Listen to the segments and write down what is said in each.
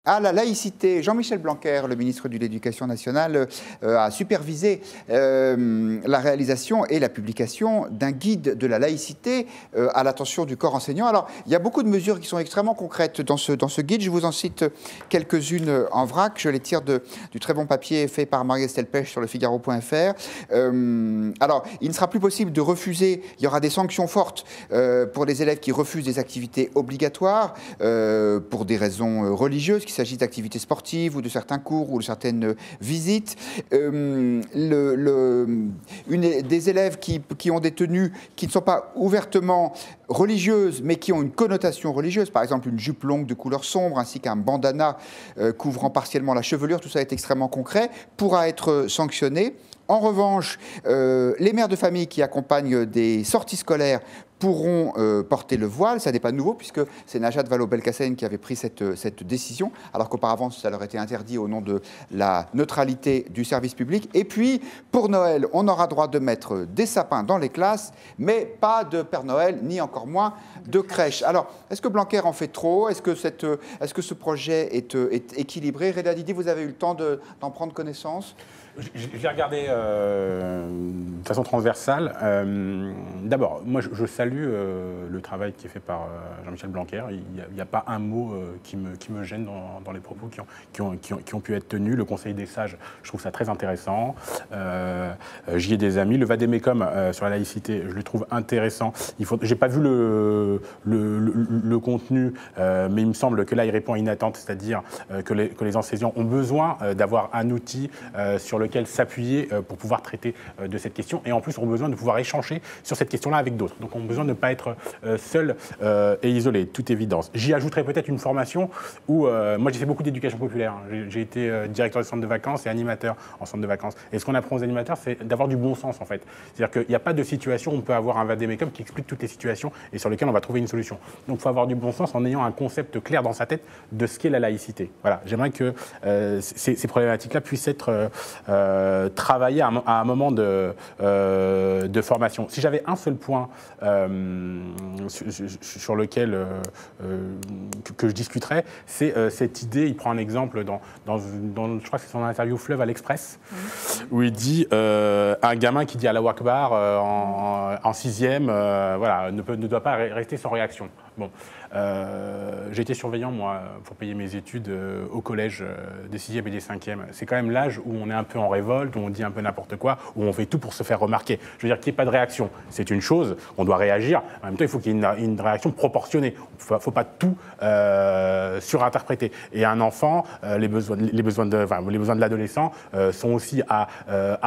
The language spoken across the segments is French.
À la laïcité, Jean-Michel Blanquer, le ministre de l'Éducation nationale, a supervisé la réalisation et la publication d'un guide de la laïcité à l'attention du corps enseignant. Alors, il y a beaucoup de mesures qui sont extrêmement concrètes dans ce guide. Je vous en cite quelques-unes en vrac. Je les tire du très bon papier fait par Marie-Estelle Pêche sur le Figaro.fr. Alors, il ne sera plus possible de refuser. Il y aura des sanctions fortes pour les élèves qui refusent des activités obligatoires pour des raisons religieuses, qu'il s'agisse d'activités sportives ou de certains cours ou de certaines visites. Des élèves qui ont des tenues qui ne sont pas ouvertement religieuses, mais qui ont une connotation religieuse, par exemple une jupe longue de couleur sombre, ainsi qu'un bandana couvrant partiellement la chevelure, tout ça est extrêmement concret, pourra être sanctionné. En revanche, les mères de famille qui accompagnent des sorties scolaires pourront porter le voile. Ça n'est pas nouveau, puisque c'est Najat Vallaud-Belkacem qui avait pris cette décision, alors qu'auparavant, ça leur était interdit au nom de la neutralité du service public. Et puis, pour Noël, on aura droit de mettre des sapins dans les classes, mais pas de Père Noël, ni encore moins de crèche. Alors, est-ce que Blanquer en fait trop? Est-ce que ce projet est équilibré? Reda Didi, vous avez eu le temps d'en prendre connaissance? Je l'ai regardé de façon transversale. D'abord, moi je salue le travail qui est fait par Jean-Michel Blanquer. Il n'y a pas un mot qui me gêne dans les propos qui ont pu être tenus. Le Conseil des sages, je trouve ça très intéressant. J'y ai des amis. Le Vademecum sur la laïcité, je le trouve intéressant. Je n'ai pas vu le contenu, mais il me semble que là il répond à une attente, c'est-à-dire que les enseignants ont besoin d'avoir un outil sur lequel s'appuyer pour pouvoir traiter de cette question, et en plus ont besoin de pouvoir échanger sur cette question-là avec d'autres. Donc ont besoin de ne pas être seuls et isolés, toute évidence. J'y ajouterai peut-être une formation où, moi j'ai fait beaucoup d'éducation populaire, j'ai été directeur de centre de vacances et animateur en centre de vacances. Et ce qu'on apprend aux animateurs, c'est d'avoir du bon sens en fait. C'est-à-dire qu'il n'y a pas de situation où on peut avoir un vademecum qui explique toutes les situations et sur lesquelles on va trouver une solution. Donc il faut avoir du bon sens en ayant un concept clair dans sa tête de ce qu'est la laïcité. Voilà, j'aimerais que ces problématiques-là puissent être travailler à un moment de formation. Si j'avais un seul point sur lequel que je discuterais, c'est cette idée. Il prend un exemple dans je crois que c'est son interview Fleuve à l'Express, où il dit un gamin qui dit Allahu Akbar en sixième, voilà, ne doit pas rester sans réaction. Bon, j'ai été surveillant, moi, pour payer mes études au collège des 6e et des 5e. C'est quand même l'âge où on est un peu en révolte, où on dit un peu n'importe quoi, où on fait tout pour se faire remarquer. Je veux dire qu'il n'y ait pas de réaction, c'est une chose, on doit réagir. En même temps, il faut qu'il y ait une réaction proportionnée. Il ne faut pas tout surinterpréter. Et un enfant, les besoins de l'adolescent sont aussi à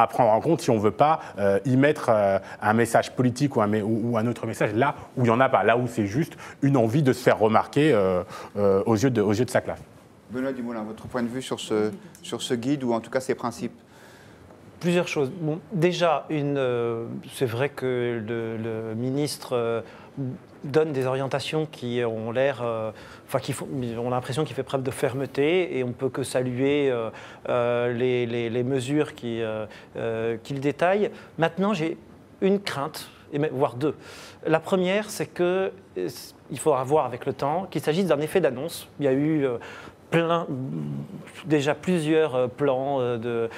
prendre en compte si on ne veut pas y mettre un message politique ou un autre message là où il n'y en a pas, là où c'est juste une envie de se faire remarquer aux yeux de sa classe. Benoît Dumoulin, votre point de vue sur ce guide, ou en tout cas ses principes? Plusieurs choses. Bon, déjà, c'est vrai que le ministre donne des orientations qui ont l'air, on a l'impression qu'il fait preuve de fermeté, et on ne peut que saluer les mesures qu'il détaille. Maintenant, j'ai une crainte, voire deux. La première, c'est qu'il faudra voir avec le temps qu'il s'agisse d'un effet d'annonce. Il y a eu déjà plusieurs plans de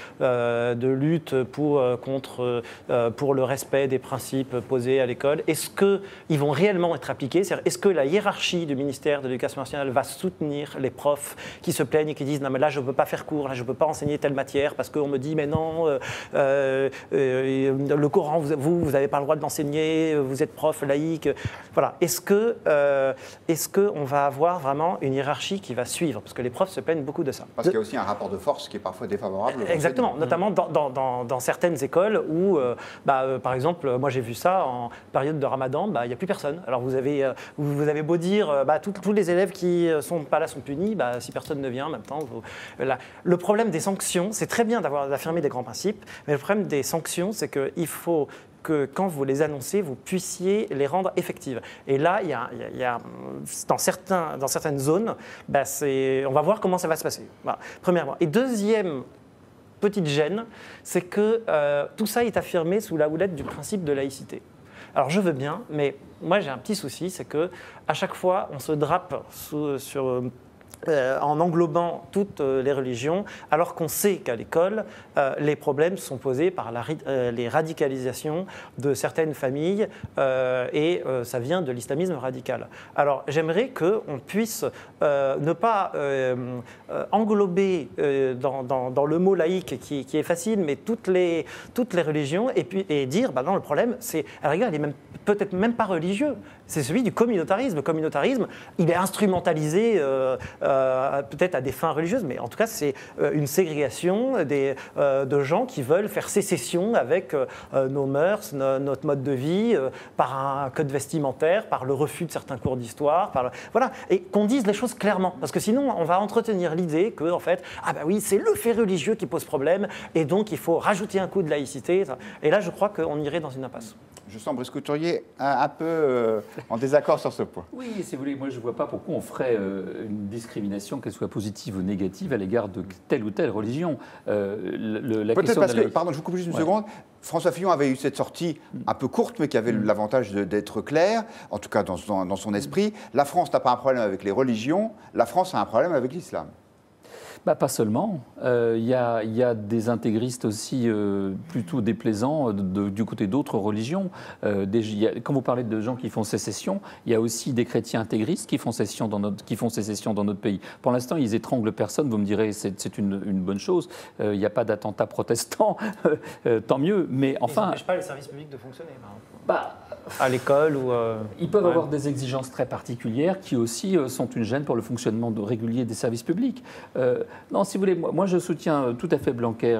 lutte pour le respect des principes posés à l'école. Est-ce qu'ils vont réellement être appliqués? Est-ce que la hiérarchie du ministère de l'Éducation nationale va soutenir les profs qui se plaignent et qui disent « Non, mais là, je ne peux pas faire cours, là, je ne peux pas enseigner telle matière parce qu'on me dit « Mais non, le Coran, vous n'avez pas le droit de l'enseigner, vous êtes prof laïque. » Voilà. Est-ce qu'on va avoir vraiment une hiérarchie qui va suivre? Parce que les profs se plaignent beaucoup de ça. Parce qu'il y a aussi un rapport de force qui est parfois défavorable. Exactement, notamment dans certaines écoles où, par exemple, moi j'ai vu ça en période de Ramadan, il n'y a plus personne. Alors vous avez beau dire, tous les élèves qui ne sont pas là sont punis, si personne ne vient en même temps. Le problème des sanctions, c'est très bien d'affirmer des grands principes, mais le problème des sanctions, c'est qu'il faut que quand vous les annoncez, vous puissiez les rendre effectives. Et là, il y a dans certaines zones, on va voir comment ça va se passer. Voilà, premièrement. Et deuxième petite gêne, c'est que tout ça est affirmé sous la houlette du principe de laïcité. Alors je veux bien, mais moi j'ai un petit souci, c'est qu'à chaque fois, on se drape en englobant toutes les religions, alors qu'on sait qu'à l'école, les problèmes sont posés par les radicalisations de certaines familles et ça vient de l'islamisme radical. Alors j'aimerais qu'on puisse ne pas englober dans le mot laïque qui est facile, mais toutes les religions et dire bah non, le problème, c'est à la rigueur, il est peut-être même pas religieux, c'est celui du communautarisme. Le communautarisme, il est instrumentalisé peut-être à des fins religieuses, mais en tout cas, c'est une ségrégation de gens qui veulent faire sécession avec nos mœurs, notre mode de vie, par un code vestimentaire, par le refus de certains cours d'histoire, voilà, et qu'on dise les choses clairement, parce que sinon, on va entretenir l'idée que, en fait, ah bah oui, c'est le fait religieux qui pose problème, et donc il faut rajouter un coup de laïcité, et là, je crois qu'on irait dans une impasse. Je sens Brice Couturier un peu en désaccord sur ce point. Oui, si vous voulez, moi je ne vois pas pourquoi on ferait une discrimination, qu'elle soit positive ou négative, à l'égard de telle ou telle religion. Peut-être parce que, pardon, je vous coupe juste une seconde, François Fillon avait eu cette sortie un peu courte, mais qui avait l'avantage d'être claire, en tout cas dans son esprit. La France n'a pas un problème avec les religions, la France a un problème avec l'islam. Bah, pas seulement. Il y a des intégristes aussi plutôt déplaisants du côté d'autres religions. Quand vous parlez de gens qui font sécession, il y a aussi des chrétiens intégristes qui font sécession dans notre pays. Pour l'instant, ils étranglent personne. Vous me direz, c'est une bonne chose. Il n'y a pas d'attentat protestant, tant mieux. Mais enfin, ça n'empêche pas les services publics de fonctionner. À l'école ou... Ils peuvent avoir des exigences très particulières qui aussi sont une gêne pour le fonctionnement régulier des services publics. Non, si vous voulez, moi je soutiens tout à fait Blanquer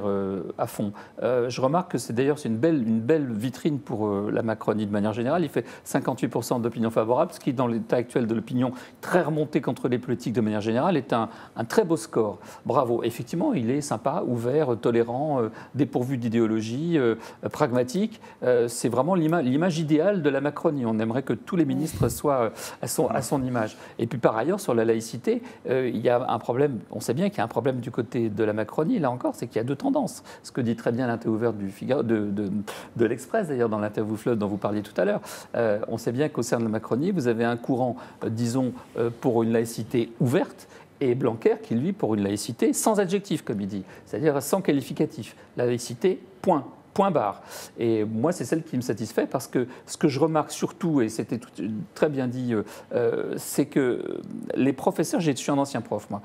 à fond. Je remarque que c'est une belle vitrine pour la Macronie de manière générale. Il fait 58% d'opinion favorable, ce qui, dans l'état actuel de l'opinion, très remonté contre les politiques de manière générale, est un très beau score. Bravo. Effectivement, il est sympa, ouvert, tolérant, dépourvu d'idéologie, pragmatique. C'est vraiment l'image idéale de la Macronie. On aimerait que tous les ministres soient à son image. Et puis par ailleurs, sur la laïcité, il y a un problème, on sait bien qu'il y a un problème du côté de la Macronie, là encore, c'est qu'il y a deux tendances. Ce que dit très bien l'interview ouverte du Figaro, de l'Express, d'ailleurs, dans l'interview fleuve dont vous parliez tout à l'heure. On sait bien qu'au sein de la Macronie, vous avez un courant, disons, pour une laïcité ouverte, et Blanquer qui, lui, pour une laïcité sans adjectif, comme il dit, c'est-à-dire sans qualificatif. La laïcité, point. Point barre. Et moi, c'est celle qui me satisfait parce que ce que je remarque surtout, et c'était très bien dit, c'est que les professeurs, je suis un ancien prof, moi,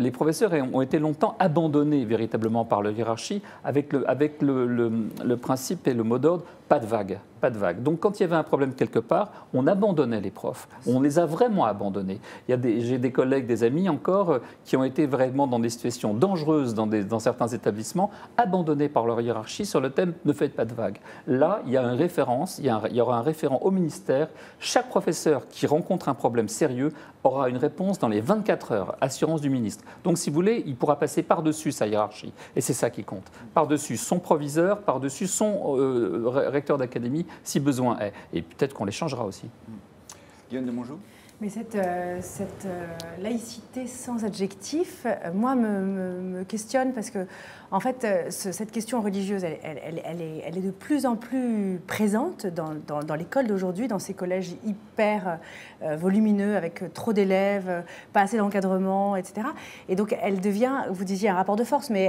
les professeurs ont été longtemps abandonnés véritablement par la hiérarchie avec le principe et le mot d'ordre, pas de vague. Pas de vague. Donc quand il y avait un problème quelque part, on abandonnait les profs. On les a vraiment abandonnés. J'ai des collègues, des amis encore, qui ont été vraiment dans des situations dangereuses dans certains établissements, abandonnés par leur hiérarchie sur le thème « ne faites pas de vague ». Là, il y a une référence, il y aura un référent au ministère. Chaque professeur qui rencontre un problème sérieux aura une réponse dans les 24 heures, assurance du ministre. Donc si vous voulez, il pourra passer par-dessus sa hiérarchie. Et c'est ça qui compte. Par-dessus son proviseur, par-dessus son recteur d'académie, si besoin est. Et peut-être qu'on les changera aussi. Guillaume de Monjou. Mais cette laïcité sans adjectif, moi, me questionne parce que, en fait, cette question religieuse, elle est de plus en plus présente dans l'école d'aujourd'hui, dans ces collèges hyper volumineux, avec trop d'élèves, pas assez d'encadrement, etc. Et donc, elle devient, vous disiez, un rapport de force, mais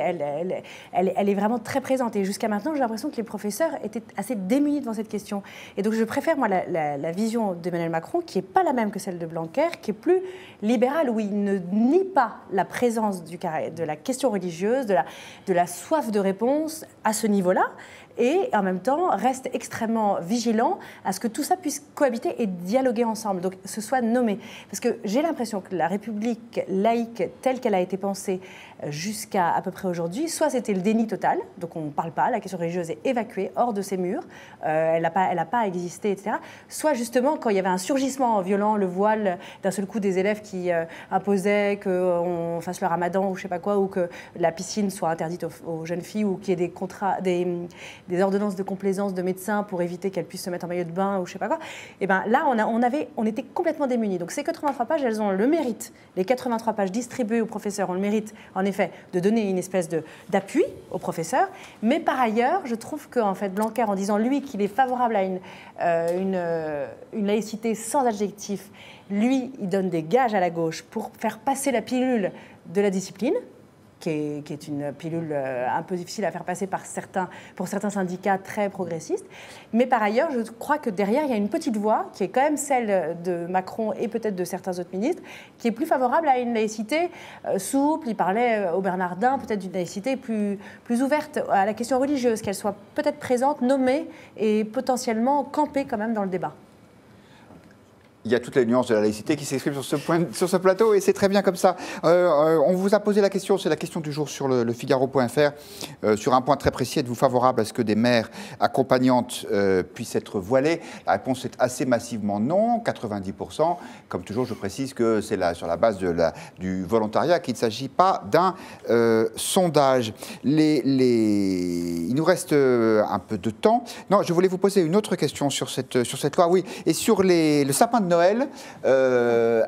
elle est vraiment très présente. Et jusqu'à maintenant, j'ai l'impression que les professeurs étaient assez démunis devant cette question. Et donc, je préfère, moi, la vision d'Emmanuel Macron, qui n'est pas la même que celle de Blanquer, qui est plus libérale, où il ne nie pas la présence de la question religieuse, de la soif de réponse à ce niveau-là, et en même temps reste extrêmement vigilant à ce que tout ça puisse cohabiter et dialoguer ensemble, donc ce soit nommé. Parce que j'ai l'impression que la République laïque telle qu'elle a été pensée jusqu'à à peu près aujourd'hui, soit c'était le déni total, donc on ne parle pas, la question religieuse est évacuée hors de ses murs, elle n'a pas existé, etc. Soit justement quand il y avait un surgissement violent, le voile d'un seul coup des élèves qui imposaient qu'on fasse le ramadan ou je ne sais pas quoi, ou que la piscine soit interdite aux jeunes filles, ou qu'il y ait des ordonnances de complaisance de médecins pour éviter qu'elles puissent se mettre en maillot de bain ou je ne sais pas quoi, et bien là on était complètement démunis. Donc ces 83 pages, elles ont le mérite, les 83 pages distribuées aux professeurs ont le mérite en effet de donner une espèce d'appui aux professeurs, mais par ailleurs je trouve qu'en fait Blanquer, en disant lui qu'il est favorable à une laïcité sans adjectif lui, il donne des gages à la gauche pour faire passer la pilule de la discipline, qui est une pilule un peu difficile à faire passer pour certains syndicats très progressistes. Mais par ailleurs, je crois que derrière, il y a une petite voix, qui est quand même celle de Macron et peut-être de certains autres ministres, qui est plus favorable à une laïcité souple. Il parlait au Bernardin peut-être d'une laïcité plus ouverte à la question religieuse, qu'elle soit peut-être présente, nommée et potentiellement campée quand même dans le débat. Il y a toutes les nuances de la laïcité qui s'expriment sur ce plateau et c'est très bien comme ça. On vous a posé la question, c'est la question du jour sur le Figaro.fr, sur un point très précis. Êtes-vous favorable à ce que des mères accompagnantes puissent être voilées? La réponse est assez massivement non, 90%. Comme toujours, je précise que c'est sur la base du volontariat, qu'il ne s'agit pas d'un sondage. Il nous reste un peu de temps. Non, je voulais vous poser une autre question sur cette loi. Oui, et sur le sapin de Noël.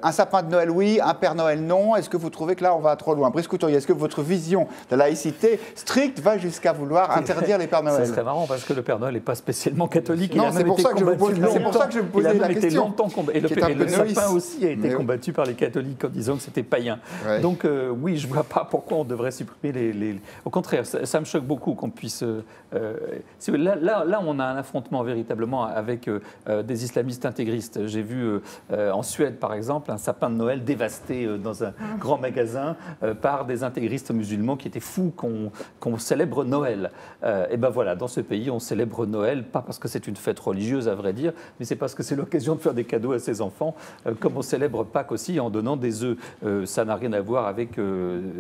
Un sapin de Noël, oui, un Père Noël, non. Est-ce que vous trouvez que là, on va trop loin? Brice Couturier, est-ce que votre vision de la laïcité stricte va jusqu'à vouloir interdire les Pères Noël? C'est très marrant parce que le Père Noël n'est pas spécialement catholique. Non, c'est pour ça que je me posais la question. Et le sapin aussi a été combattu par les catholiques en disant que c'était païen. Ouais. Donc oui, je ne vois pas pourquoi on devrait supprimer les... Au contraire, ça me choque beaucoup qu'on puisse... Là, on a un affrontement véritablement avec des islamistes intégristes. J'ai vu en Suède, par exemple, un sapin de Noël dévasté dans un grand magasin par des intégristes musulmans qui étaient fous qu'on célèbre Noël. Et ben voilà, dans ce pays, on célèbre Noël, pas parce que c'est une fête religieuse, à vrai dire, mais c'est parce que c'est l'occasion de faire des cadeaux à ses enfants, comme on célèbre Pâques aussi en donnant des œufs. Ça n'a rien à voir avec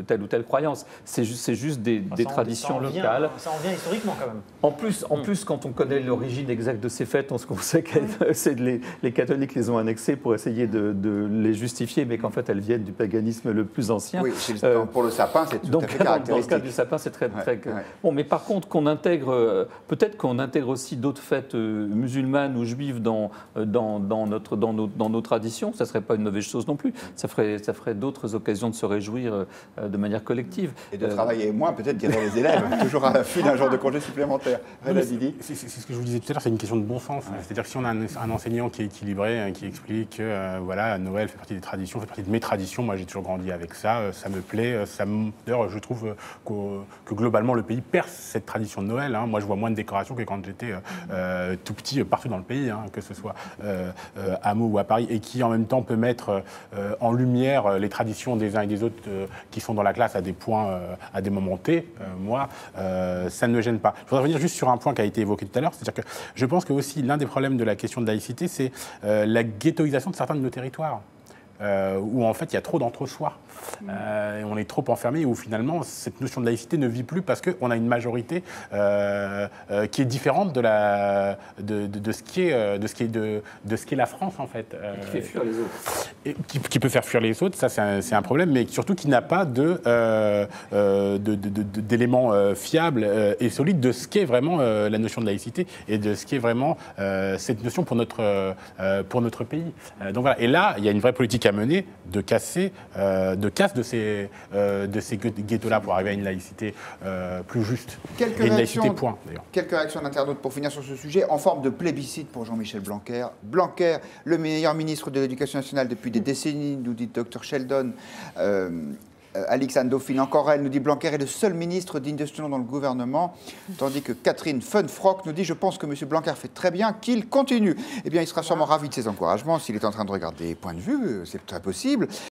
telle ou telle croyance. C'est juste des traditions locales. Ça en vient historiquement, quand même. En plus, quand on connaît l'origine exacte de ces fêtes, on sait que c'est les catholiques les ont annexées pour essayer de les justifier, mais qu'en fait elles viennent du paganisme le plus ancien. Oui, pour le sapin, c'est tout à fait caractéristique. Dans le cas du sapin, c'est très... Bon, mais par contre, peut-être qu'on intègre aussi d'autres fêtes musulmanes ou juives dans nos traditions, ça ne serait pas une mauvaise chose non plus. Ça ferait d'autres occasions de se réjouir de manière collective. Et de travailler moins, peut-être, diraient les élèves, toujours à l'affût d'un jour de congé supplémentaire. C'est ce que je vous disais tout à l'heure, c'est une question de bon sens. C'est-à-dire que si on a un enseignant qui est équilibré, qui explique que voilà, Noël fait partie des traditions, fait partie de mes traditions, moi j'ai toujours grandi avec ça, ça me plaît. D'ailleurs, je trouve que globalement le pays perce cette tradition de Noël. Hein. Moi je vois moins de décorations que quand j'étais tout petit partout dans le pays, hein, que ce soit à Meaux ou à Paris, et qui en même temps peut mettre en lumière les traditions des uns et des autres qui sont dans la classe à des points, à des moments T. Moi, ça ne me gêne pas. Je voudrais revenir juste sur un point qui a été évoqué tout à l'heure, c'est-à-dire que je pense que aussi l'un des problèmes de la question de laïcité, c'est la ghettoisation de certains de nos territoires, où en fait il y a trop d'entre-soi. On est trop enfermé, où finalement cette notion de laïcité ne vit plus parce qu'on a une majorité qui est différente de ce qu'est la France en fait. Qui fait fuir les autres. Et qui peut faire fuir les autres, ça c'est un problème, mais surtout qui n'a pas d'éléments fiables et solides de ce qu'est vraiment la notion de laïcité et de ce qu'est vraiment cette notion pour notre pays. Donc voilà, et là il y a une vraie politique à mener de casse de ces ghettos-là pour arriver à une laïcité plus juste. Une laïcité point, d'ailleurs. Quelques réactions d'internautes pour finir sur ce sujet, en forme de plébiscite pour Jean-Michel Blanquer. Blanquer, le meilleur ministre de l'Éducation nationale depuis des décennies, nous dit Dr Sheldon. Alexandre Dauphine, encore elle, nous dit Blanquer est le seul ministre digne de ce nom dans le gouvernement, tandis que Catherine Funfrock nous dit je pense que M. Blanquer fait très bien, qu'il continue. Eh bien, il sera sûrement ravi de ses encouragements s'il est en train de regarder Point de vue, c'est très possible.